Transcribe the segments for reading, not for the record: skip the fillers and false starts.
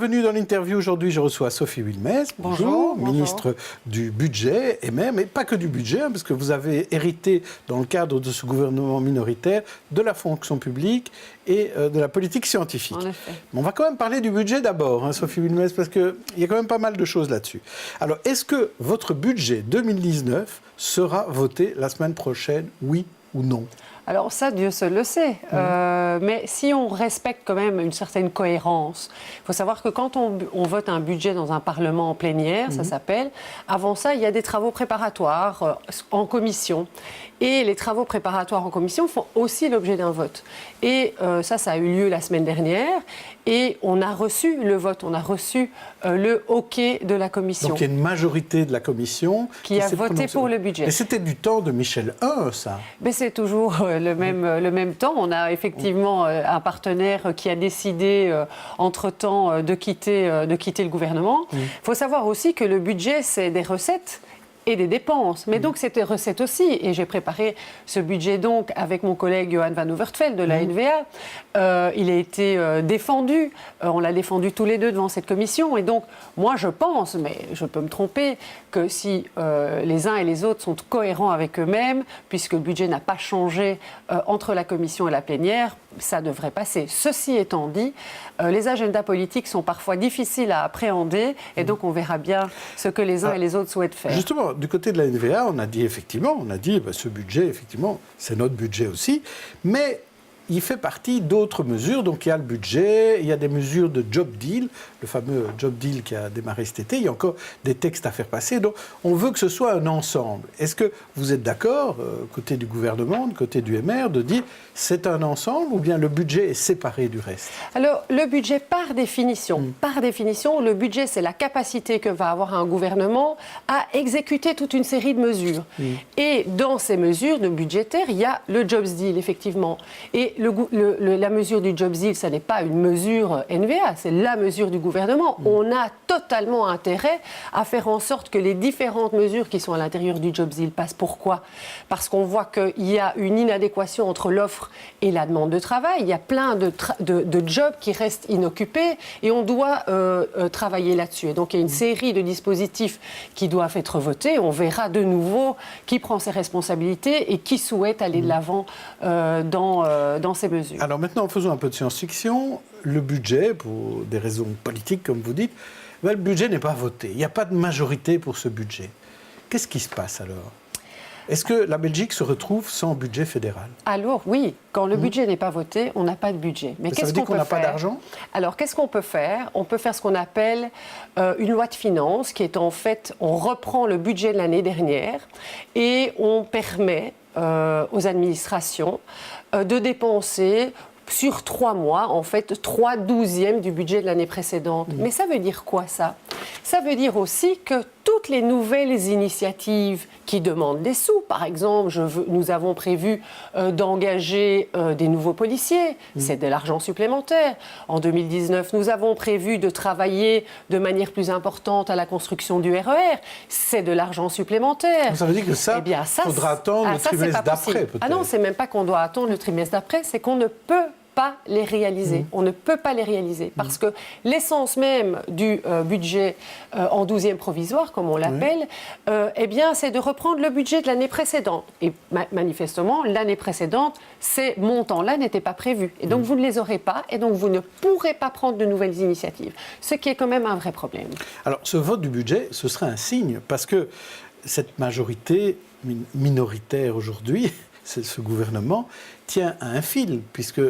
Bienvenue dans l'interview. Aujourd'hui, je reçois Sophie Wilmès. Bonjour, ministre du Budget et même, et pas que du budget, parce que vous avez hérité, dans le cadre de ce gouvernement minoritaire, de la fonction publique et de la politique scientifique. En effet. On va quand même parler du budget d'abord, Sophie Wilmès, parce qu'il y a quand même pas mal de choses là-dessus. Alors, est-ce que votre budget 2019 sera voté la semaine prochaine, oui ou non ? Alors ça, Dieu seul le sait. Mais si on respecte quand même une certaine cohérence, il faut savoir que quand on vote un budget dans un parlement en plénière, ça s'appelle, avant ça, il y a des travaux préparatoires en commission. Et les travaux préparatoires en commission font aussi l'objet d'un vote. Et ça a eu lieu la semaine dernière. Et on a reçu le vote, on a reçu le OK de la commission. Donc il y a une majorité de la commission qui a voté pour le budget. Et c'était du temps de Michel I, ça. Mais c'est toujours le même temps. On a effectivement un partenaire qui a décidé entre-temps de quitter le gouvernement. Il faut savoir aussi que le budget, c'est des recettes et des dépenses. Mais donc, c'est des recettes aussi. Et j'ai préparé ce budget donc avec mon collègue Johan Van Overtveld de la NVA. Il a été défendu. On l'a défendu tous les deux devant cette commission. Et donc, moi, je pense, mais je peux me tromper, que si les uns et les autres sont cohérents avec eux-mêmes, puisque le budget n'a pas changé entre la commission et la plénière, ça devrait passer. Ceci étant dit, les agendas politiques sont parfois difficiles à appréhender. Et donc, on verra bien ce que les uns et les autres souhaitent faire. Justement, du côté de la NVA, on a dit ce budget, effectivement, c'est notre budget aussi, mais il fait partie d'autres mesures. Donc il y a le budget, il y a des mesures de job deal, le fameux job deal qui a démarré cet été, il y a encore des textes à faire passer. Donc on veut que ce soit un ensemble. Est-ce que vous êtes d'accord, côté du gouvernement, du côté du MR, de dire c'est un ensemble ou bien le budget est séparé du reste ? Alors le budget, par définition, le budget, c'est la capacité que va avoir un gouvernement à exécuter toute une série de mesures. Et dans ces mesures de budgétaires, il y a le jobs deal, effectivement. Et la mesure du jobs deal, ça n'est pas une mesure NVA, c'est la mesure du gouvernement. On a totalement intérêt à faire en sorte que les différentes mesures qui sont à l'intérieur du jobs deal passent. Pourquoi ? Parce qu'on voit qu'il y a une inadéquation entre l'offre et la demande de travail. Il y a plein de jobs qui restent inoccupés et on doit travailler là-dessus. Et donc il y a une série de dispositifs qui doivent être votés. On verra de nouveau qui prend ses responsabilités et qui souhaite aller de l'avant dans ces mesures. Alors maintenant, faisons un peu de science-fiction. Le budget, pour des raisons politiques, comme vous dites, le budget n'est pas voté. Il n'y a pas de majorité pour ce budget. Qu'est-ce qui se passe alors ? Est-ce que la Belgique se retrouve sans budget fédéral ? Alors oui, quand le budget n'est pas voté, on n'a pas de budget. Mais ça veut dire qu'on n'a pas d'argent ? Alors qu'est-ce qu'on peut faire ? On peut faire ce qu'on appelle une loi de finances, qui est en fait, on reprend le budget de l'année dernière et on permet aux administrations de dépenser sur 3 mois, en fait, 3/12 du budget de l'année précédente. Mais ça veut dire quoi, ça ? Ça veut dire aussi que toutes les nouvelles initiatives qui demandent des sous, par exemple, nous avons prévu d'engager des nouveaux policiers, c'est de l'argent supplémentaire. En 2019, nous avons prévu de travailler de manière plus importante à la construction du RER, c'est de l'argent supplémentaire. Ça veut dire que ça, faudra attendre le trimestre d'après, peut-être. Ah non, c'est même pas qu'on doit attendre le trimestre d'après, c'est qu'on ne peut pas les réaliser. On ne peut pas les réaliser parce que l'essence même du budget en 12e provisoire, comme on l'appelle, eh bien, c'est de reprendre le budget de l'année précédente. Et manifestement, l'année précédente, ces montants-là n'étaient pas prévus. Et donc, vous ne les aurez pas et donc vous ne pourrez pas prendre de nouvelles initiatives. Ce qui est quand même un vrai problème. Alors, ce vote du budget, ce serait un signe parce que cette majorité minoritaire aujourd'hui, ce gouvernement, tient à un fil puisque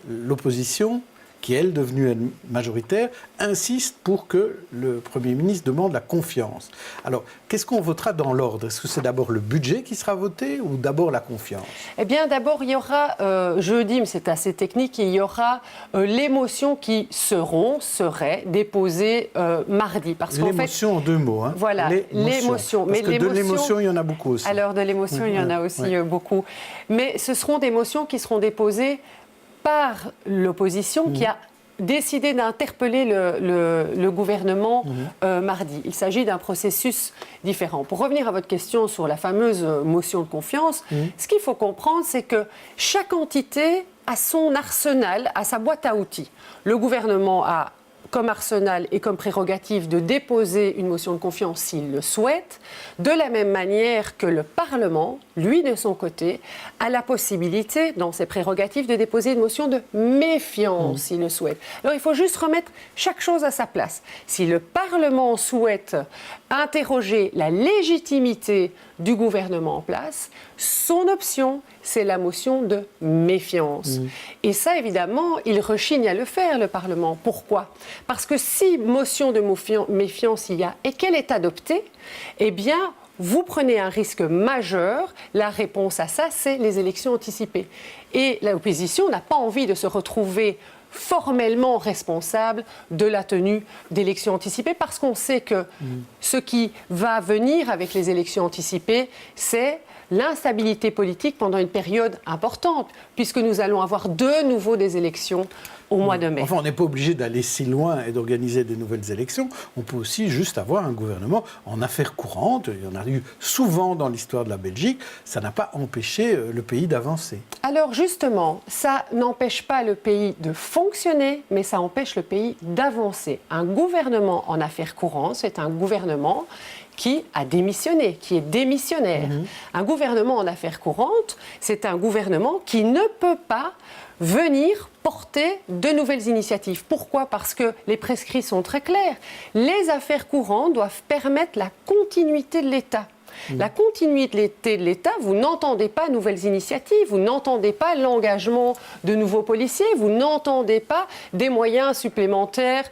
l'opposition, qui est, elle, devenue majoritaire, insiste pour que le Premier ministre demande la confiance. Alors, qu'est-ce qu'on votera dans l'ordre ? Est-ce que c'est d'abord le budget qui sera voté ou d'abord la confiance ? Eh bien, d'abord, il y aura, jeudi, mais c'est assez technique, il y aura les motions qui seraient déposées mardi. Parce les motions en 2 mots. Hein. Voilà, les motions. Parce que de l'émotion, il y en a beaucoup aussi. Alors, de l'émotion, il y en a aussi beaucoup. Mais ce seront des motions qui seront déposées par l'opposition qui a décidé d'interpeller le gouvernement mardi. Il s'agit d'un processus différent. Pour revenir à votre question sur la fameuse motion de confiance, ce qu'il faut comprendre, c'est que chaque entité a son arsenal, a sa boîte à outils. Le gouvernement a comme arsenal et comme prérogative de déposer une motion de confiance s'il le souhaite, de la même manière que le Parlement, lui de son côté, a la possibilité, dans ses prérogatives, de déposer une motion de méfiance s'il le souhaite. Alors il faut juste remettre chaque chose à sa place. Si le Parlement souhaite interroger la légitimité du gouvernement en place, son option, c'est la motion de méfiance. Et ça, évidemment, il rechigne à le faire, le Parlement. Pourquoi ? Parce que si motion de méfiance il y a et qu'elle est adoptée, eh bien, vous prenez un risque majeur. La réponse à ça, c'est les élections anticipées. Et l'opposition n'a pas envie de se retrouver formellement responsable de la tenue d'élections anticipées, parce qu'on sait que ce qui va venir avec les élections anticipées, c'est l'instabilité politique pendant une période importante, puisque nous allons avoir de nouveau des élections au mois de mai. Enfin, on n'est pas obligé d'aller si loin et d'organiser des nouvelles élections. On peut aussi juste avoir un gouvernement en affaires courantes. Il y en a eu souvent dans l'histoire de la Belgique. Ça n'a pas empêché le pays d'avancer. Alors justement, ça n'empêche pas le pays de fonctionner, mais ça empêche le pays d'avancer. Un gouvernement en affaires courantes, c'est un gouvernement qui a démissionné, qui est démissionnaire. Un gouvernement en affaires courantes, c'est un gouvernement qui ne peut pas venir porter de nouvelles initiatives. Pourquoi ? Parce que les prescrits sont très clairs. Les affaires courantes doivent permettre la continuité de l'État. La continuité de l'État, vous n'entendez pas nouvelles initiatives, vous n'entendez pas l'engagement de nouveaux policiers, vous n'entendez pas des moyens supplémentaires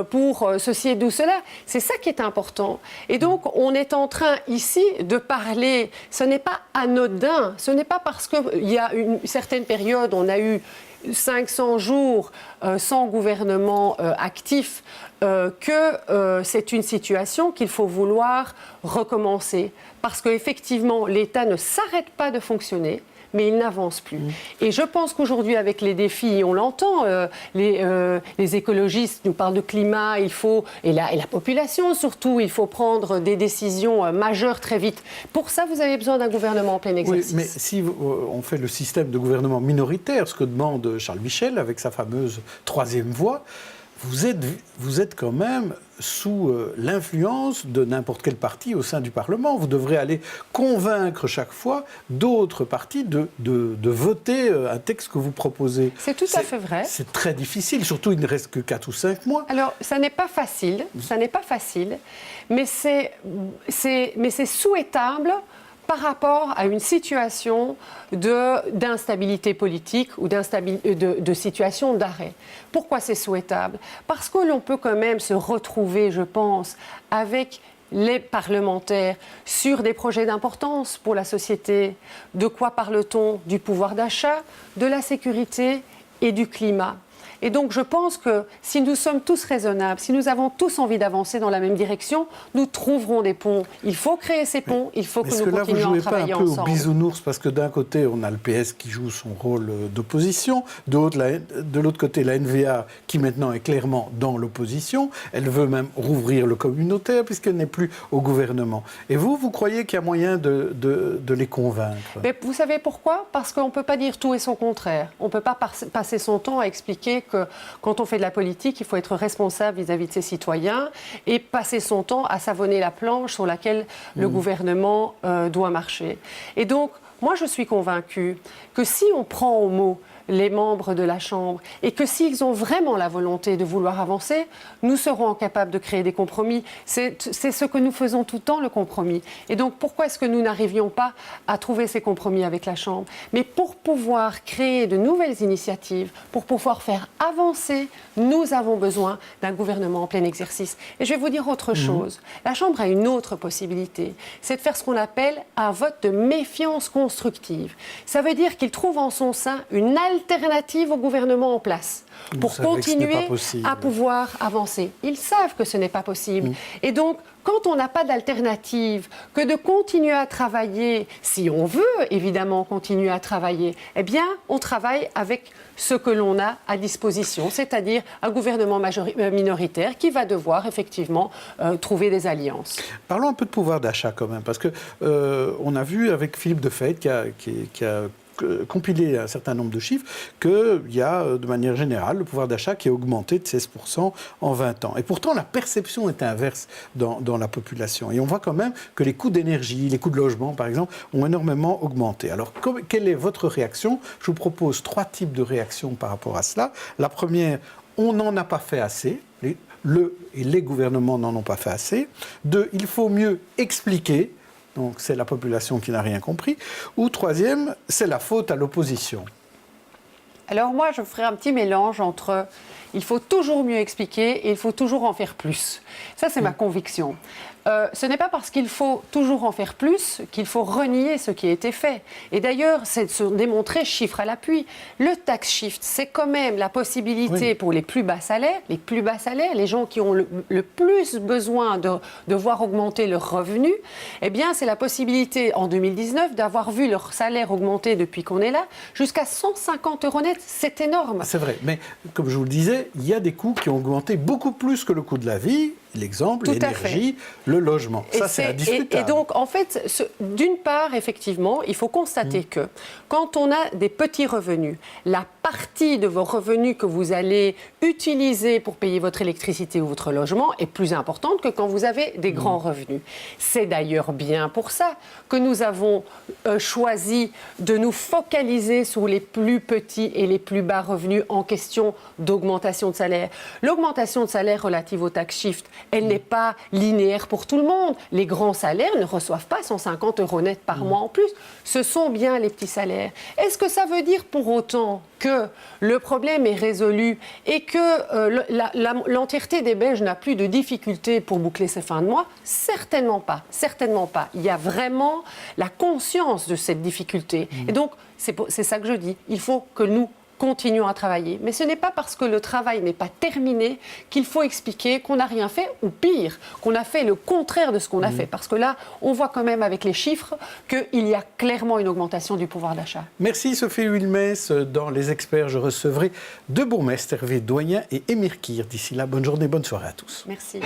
pour ceci et cela. C'est ça qui est important. Et donc, on est en train ici de parler, ce n'est pas anodin, ce n'est pas parce qu'il y a une certaine période, on a eu 500 jours sans gouvernement actif, que c'est une situation qu'il faut vouloir recommencer. Parce qu'effectivement, l'État ne s'arrête pas de fonctionner, mais il n'avance plus. Et je pense qu'aujourd'hui, avec les défis, on l'entend, les écologistes nous parlent de climat, et la population surtout, il faut prendre des décisions majeures très vite. Pour ça, vous avez besoin d'un gouvernement en plein exercice. Oui, mais si on fait le système de gouvernement minoritaire, ce que demande Charles Michel avec sa fameuse troisième voie, vous êtes quand même sous l'influence de n'importe quel parti au sein du Parlement. Vous devrez aller convaincre chaque fois d'autres partis de voter un texte que vous proposez. C'est tout à fait vrai. C'est très difficile, surtout il ne reste que 4 ou 5 mois. Alors, ça n'est pas facile, mais c'est souhaitable par rapport à une situation d'instabilité politique ou de situation d'arrêt. Pourquoi c'est souhaitable ? Parce que l'on peut quand même se retrouver, je pense, avec les parlementaires sur des projets d'importance pour la société. De quoi parle-t-on ? Du pouvoir d'achat, de la sécurité et du climat. Et donc, je pense que si nous sommes tous raisonnables, si nous avons tous envie d'avancer dans la même direction, nous trouverons des ponts. Il faut créer ces ponts, il faut que nous continuions à travailler ensemble. Est-ce que là, vous ne jouez pas un peu au bisounours ? Parce que d'un côté, on a le PS qui joue son rôle d'opposition, de l'autre côté, la NVA qui maintenant est clairement dans l'opposition. Elle veut même rouvrir le communautaire puisqu'elle n'est plus au gouvernement. Et vous croyez qu'il y a moyen de les convaincre ? Mais vous savez pourquoi ? Parce qu'on ne peut pas dire tout et son contraire. On ne peut pas passer son temps à expliquer que quand on fait de la politique, il faut être responsable vis-à-vis de ses citoyens et passer son temps à savonner la planche sur laquelle le gouvernement doit marcher. Et donc, moi, je suis convaincue que si on prend au mot les membres de la Chambre et que s'ils ont vraiment la volonté de vouloir avancer, nous serons capables de créer des compromis. C'est ce que nous faisons tout le temps, le compromis. Et donc, pourquoi est-ce que nous n'arrivions pas à trouver ces compromis avec la Chambre ? Mais pour pouvoir créer de nouvelles initiatives, pour pouvoir faire avancer, nous avons besoin d'un gouvernement en plein exercice. Et je vais vous dire autre chose. La Chambre a une autre possibilité, c'est de faire ce qu'on appelle un vote de méfiance constructive. Ça veut dire qu'il trouve en son sein une alternative au gouvernement en place pour continuer à pouvoir avancer. Ils savent que ce n'est pas possible. Et donc, quand on n'a pas d'alternative que de continuer à travailler, si on veut évidemment continuer à travailler, eh bien, on travaille avec ce que l'on a à disposition, c'est-à-dire un gouvernement minoritaire qui va devoir effectivement trouver des alliances. Parlons un peu de pouvoir d'achat quand même, parce que on a vu avec Philippe Defeyd qui a compilé un certain nombre de chiffres, qu'il y a de manière générale le pouvoir d'achat qui a augmenté de 16% en 20 ans. Et pourtant, la perception est inverse dans la population. Et on voit quand même que les coûts d'énergie, les coûts de logement, par exemple, ont énormément augmenté. Alors, quelle est votre réaction? Je vous propose 3 types de réactions par rapport à cela. La première, on n'en a pas fait assez. Les gouvernements n'en ont pas fait assez. 2, il faut mieux expliquer. Donc, c'est la population qui n'a rien compris. Ou 3e, c'est la faute à l'opposition. Alors moi, je ferai un petit mélange entre il faut toujours mieux expliquer et il faut toujours en faire plus. Ça, c'est ma conviction. Ce n'est pas parce qu'il faut toujours en faire plus qu'il faut renier ce qui a été fait. Et d'ailleurs, c'est de se démontrer chiffre à l'appui. Le tax shift, c'est quand même la possibilité pour les plus bas salaires, les gens qui ont le plus besoin de voir augmenter leurs revenus, eh bien, c'est la possibilité en 2019 d'avoir vu leur salaire augmenter depuis qu'on est là jusqu'à 150 € net. C'est énorme. C'est vrai, mais comme je vous le disais, il y a des coûts qui ont augmenté beaucoup plus que le coût de la vie. L'exemple, l'énergie, le logement. Ça, c'est indiscutable. Et donc, en fait, d'une part, effectivement, il faut constater que quand on a des petits revenus, la partie de vos revenus que vous allez utiliser pour payer votre électricité ou votre logement est plus importante que quand vous avez des grands revenus. C'est d'ailleurs bien pour ça que nous avons choisi de nous focaliser sur les plus petits et les plus bas revenus en question d'augmentation de salaire. L'augmentation de salaire relative au tax shift, elle n'est pas linéaire pour tout le monde. Les grands salaires ne reçoivent pas 150 € net par mois en plus. Ce sont bien les petits salaires. Est-ce que ça veut dire pour autant que le problème est résolu et que l'entièreté des Belges n'a plus de difficultés pour boucler ses fins de mois? Certainement pas. Certainement pas. Il y a vraiment la conscience de cette difficulté. Et donc, c'est ça que je dis. Il faut que nous continuons à travailler. Mais ce n'est pas parce que le travail n'est pas terminé qu'il faut expliquer qu'on n'a rien fait, ou pire, qu'on a fait le contraire de ce qu'on a fait. Parce que là, on voit quand même avec les chiffres qu'il y a clairement une augmentation du pouvoir d'achat. Merci Sophie Wilmès. Dans Les Experts, je recevrai deux bourgmestres, Hervé Doyen et Émir Kir. D'ici là, bonne journée, bonne soirée à tous. Merci.